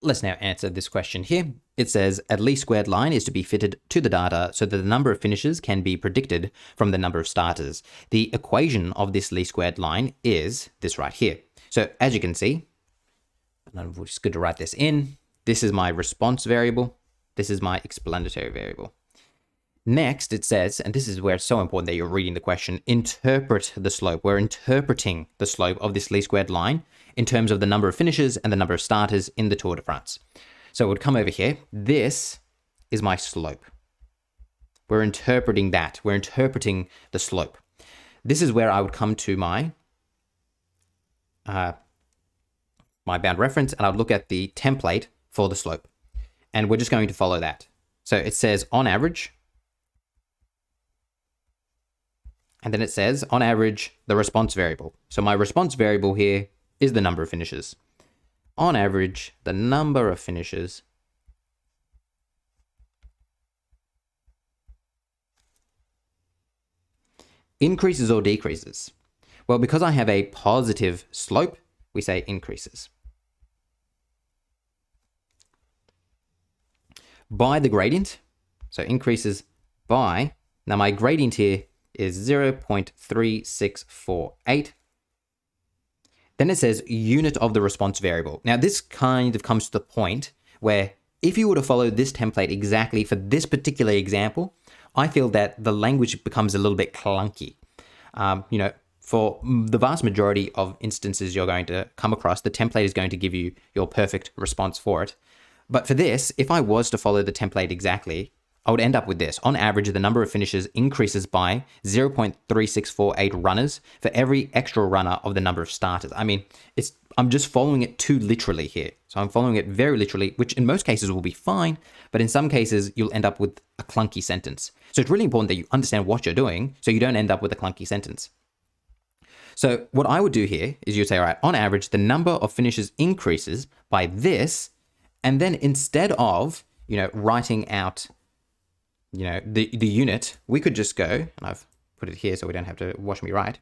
Let's now answer this question here. It says a least squared line is to be fitted to the data so that the number of finishes can be predicted from the number of starters. The equation of this least squared line is this right here. So as you can see, and it's just good to write this in. This is my response variable. This is my explanatory variable. Next, it says, and this is where it's so important that you're reading the question, interpret the slope. We're interpreting the slope of this least squared line in terms of the number of finishes and the number of starters in the Tour de France. So it would come over here. This is my slope. We're interpreting that. We're interpreting the slope. This is where I would come to my bound reference, and I would look at the template for the slope. And we're just going to follow that. So it says on average, and then it says on average, the response variable. So my response variable here is the number of finishes. On average, the number of finishes increases or decreases. Well, because I have a positive slope, we say increases. By the gradient, so increases by, now my gradient here is 0.3648. Then it says unit of the response variable. Now this kind of comes to the point where if you were to follow this template exactly for this particular example, I feel that the language becomes a little bit clunky. For the vast majority of instances you're going to come across, the template is going to give you your perfect response for it. But for this, if I was to follow the template exactly, I would end up with this. On average, the number of finishes increases by 0.3648 runners for every extra runner of the number of starters. I mean, I'm just following it too literally here. So I'm following it very literally, which in most cases will be fine, but in some cases you'll end up with a clunky sentence. So it's really important that you understand what you're doing so you don't end up with a clunky sentence. So what I would do here is you'd say, all right, on average, the number of finishes increases by this, and then instead of, writing out the unit, we could just go, and I've put it here so we don't have to watch me write.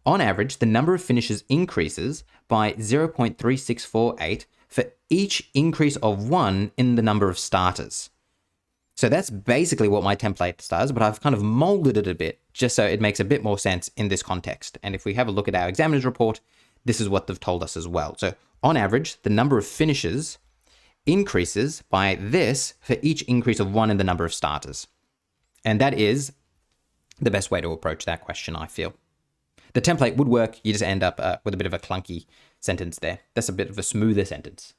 On average, the number of finishes increases by 0.3648 for each increase of 1 in the number of starters. So that's basically what my template does, but I've kind of molded it a bit just so it makes a bit more sense in this context. And if we have a look at our examiner's report, this is what they've told us as well. So on average, the number of finishes increases by this for each increase of 1 in the number of starters. And that is the best way to approach that question, I feel. The template would work, you just end up with a bit of a clunky sentence there. That's a bit of a smoother sentence.